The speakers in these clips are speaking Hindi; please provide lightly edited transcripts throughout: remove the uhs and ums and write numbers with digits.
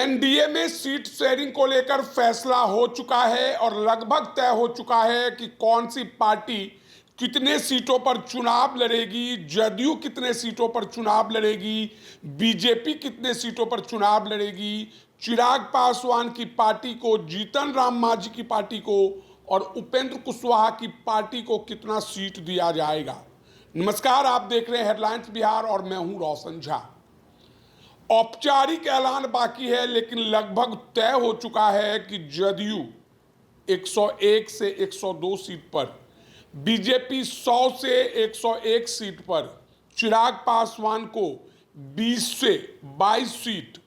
एनडीए में सीट शेयरिंग को लेकर फैसला हो चुका है और लगभग तय हो चुका है कि कौन सी पार्टी कितने सीटों पर चुनाव लड़ेगी, जदयू कितने सीटों पर चुनाव लड़ेगी, बीजेपी कितने सीटों पर चुनाव लड़ेगी, चिराग पासवान की पार्टी को, जीतन राम मांझी की पार्टी को और उपेंद्र कुशवाहा की पार्टी को कितना सीट दिया जाएगा। नमस्कार, आप देख रहे हैं हेडलाइंस बिहार और मैं हूं रोशन झा। औपचारिक ऐलान बाकी है लेकिन लगभग तय हो चुका है कि जदयू 101 से 102 सीट पर, बीजेपी 100 से 101 सीट पर, चिराग पासवान को 20 से 22 सीट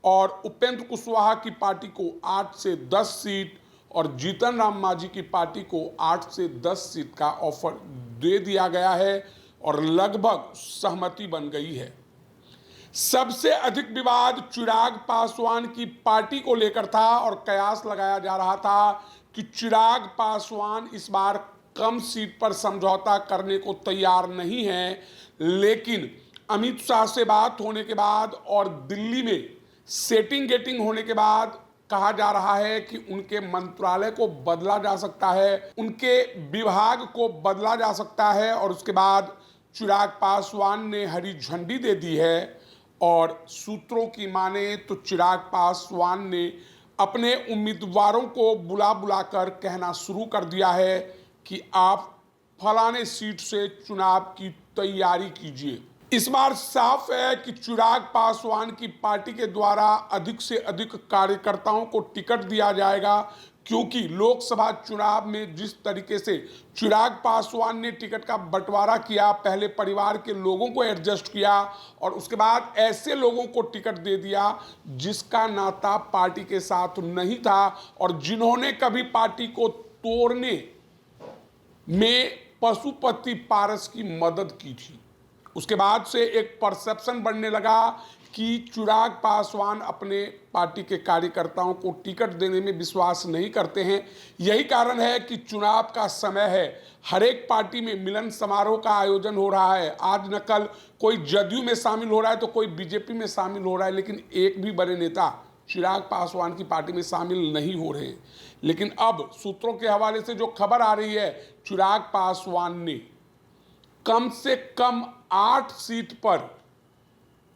और उपेंद्र कुशवाहा की पार्टी को 8 से 10 सीट और जीतन राम मांझी की पार्टी को 8 से 10 सीट का ऑफर दे दिया गया है और लगभग सहमति बन गई है। सबसे अधिक विवाद चिराग पासवान की पार्टी को लेकर था और कयास लगाया जा रहा था कि चिराग पासवान इस बार कम सीट पर समझौता करने को तैयार नहीं है, लेकिन अमित शाह से बात होने के बाद और दिल्ली में सेटिंग गेटिंग होने के बाद कहा जा रहा है कि उनके मंत्रालय को बदला जा सकता है, उनके विभाग को बदला जा सकता है और उसके बाद चिराग पासवान ने हरी झंडी दे दी है। और सूत्रों की माने तो चिराग पासवान ने अपने उम्मीदवारों को बुलाकर कहना शुरू कर दिया है कि आप फलाने सीट से चुनाव की तैयारी कीजिए। इस बार साफ है कि चिराग पासवान की पार्टी के द्वारा अधिक से अधिक कार्यकर्ताओं को टिकट दिया जाएगा, क्योंकि लोकसभा चुनाव में जिस तरीके से चिराग पासवान ने टिकट का बंटवारा किया, पहले परिवार के लोगों को एडजस्ट किया और उसके बाद ऐसे लोगों को टिकट दे दिया जिसका नाता पार्टी के साथ नहीं था और जिन्होंने कभी पार्टी को तोड़ने में पशुपति पारस की मदद की थी। उसके बाद से एक परसेप्शन बनने लगा कि चिराग पासवान अपने पार्टी के कार्यकर्ताओं को टिकट देने में विश्वास नहीं करते हैं। यही कारण है कि चुनाव का समय है, हर एक पार्टी में मिलन समारोह का आयोजन हो रहा है। आज न कल कोई जदयू में शामिल हो रहा है तो कोई बीजेपी में शामिल हो रहा है, लेकिन एक भी बड़े नेता चिराग पासवान की पार्टी में शामिल नहीं हो रहे हैं। लेकिन अब सूत्रों के हवाले से जो खबर आ रही है, चिराग पासवान ने कम से कम 8 सीट पर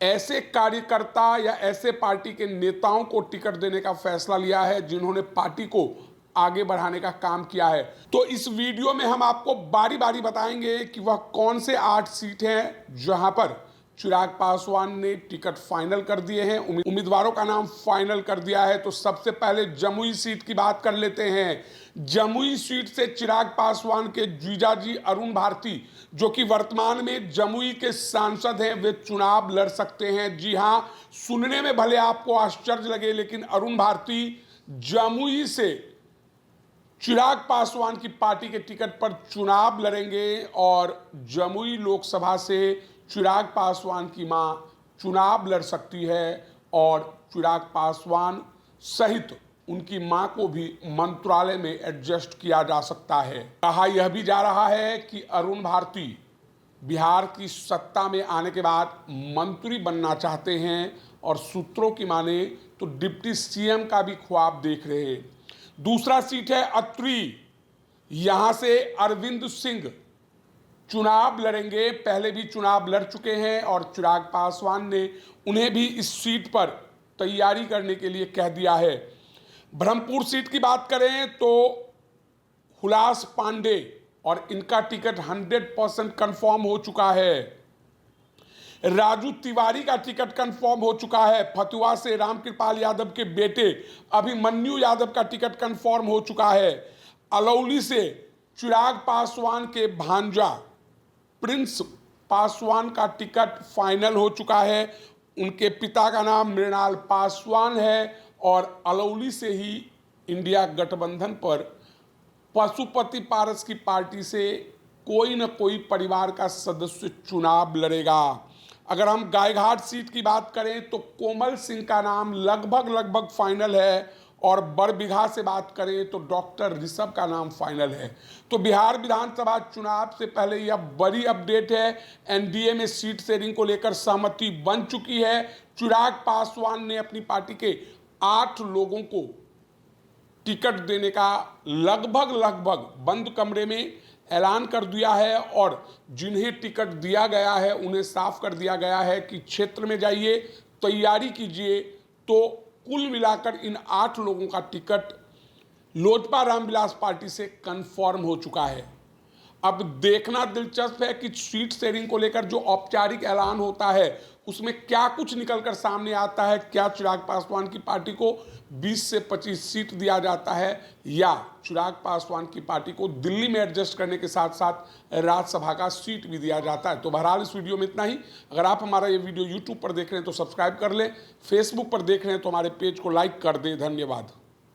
ऐसे कार्यकर्ता या ऐसे पार्टी के नेताओं को टिकट देने का फैसला लिया है जिन्होंने पार्टी को आगे बढ़ाने का काम किया है। तो इस वीडियो में हम आपको बारी बारी बताएंगे कि वह कौन से 8 सीट हैं जहां पर चिराग पासवान ने टिकट फाइनल कर दिए हैं, उम्मीदवारों का नाम फाइनल कर दिया है। तो सबसे पहले जमुई सीट की बात कर लेते हैं। जमुई सीट से चिराग पासवान के जीजाजी अरुण भारती, जो कि वर्तमान में जमुई के सांसद हैं, वे चुनाव लड़ सकते हैं। जी हां, सुनने में भले आपको आश्चर्य लगे, लेकिन अरुण भारती जमुई से चिराग पासवान की पार्टी के टिकट पर चुनाव लड़ेंगे और जमुई लोकसभा से चिराग पासवान की मां चुनाव लड़ सकती है और चिराग पासवान सहित उनकी मां को भी मंत्रालय में एडजस्ट किया जा सकता है। कहा यह भी जा रहा है कि अरुण भारती बिहार की सत्ता में आने के बाद मंत्री बनना चाहते हैं और सूत्रों की माने तो डिप्टी सीएम का भी ख्वाब देख रहे हैं। दूसरा सीट है अत्री, यहां से अरविंद सिंह चुनाव लड़ेंगे, पहले भी चुनाव लड़ चुके हैं और चिराग पासवान ने उन्हें भी इस सीट पर तैयारी करने के लिए कह दिया है। ब्रह्मपुर सीट की बात करें तो हुलास पांडे और इनका टिकट 100% कंफर्म हो चुका है। राजू तिवारी का टिकट कंफर्म हो चुका है। फतुहा से रामकृपाल यादव के बेटे अभिमन्यु यादव का टिकट कंफर्म हो चुका है। अलौली से चिराग पासवान के भांजा प्रिंस पासवान का टिकट फाइनल हो चुका है। उनके पिता का नाम मृणाल पासवान है और अलौली से ही इंडिया गठबंधन पर पशुपति पारस की पार्टी से कोई न कोई परिवार का सदस्य चुनाव लड़ेगा। अगर हम गायघाट सीट की बात करें तो कोमल सिंह का नाम लगभग फाइनल है और बरबीघा से बात करें तो डॉक्टर ऋषभ का नाम फाइनल है। तो बिहार विधानसभा चुनाव से पहले यह बड़ी अपडेट है। एनडीए में सीट शेयरिंग को लेकर सहमति बन चुकी है। चिराग पासवान ने अपनी पार्टी के 8 लोगों को टिकट देने का लगभग बंद कमरे में ऐलान कर दिया है और जिन्हें टिकट दिया गया है उन्हें साफ कर दिया गया है कि क्षेत्र में जाइए, तैयारी कीजिए। तो कुल मिलाकर इन 8 लोगों का टिकट लोजपा रामविलास पार्टी से कंफर्म हो चुका है। अब देखना दिलचस्प है कि सीट शेयरिंग को लेकर जो औपचारिक ऐलान होता है उसमें क्या कुछ निकलकर सामने आता है। क्या चिराग पासवान की पार्टी को 20 से 25 सीट दिया जाता है या चिराग पासवान की पार्टी को दिल्ली में एडजस्ट करने के साथ साथ राज्यसभा का सीट भी दिया जाता है। तो बहरहाल इस वीडियो में इतना ही। अगर आप हमारा ये वीडियो यूट्यूब पर देख रहे हैं तो सब्सक्राइब कर लें, फेसबुक पर देख रहे हैं तो हमारे पेज को लाइक कर दें। धन्यवाद।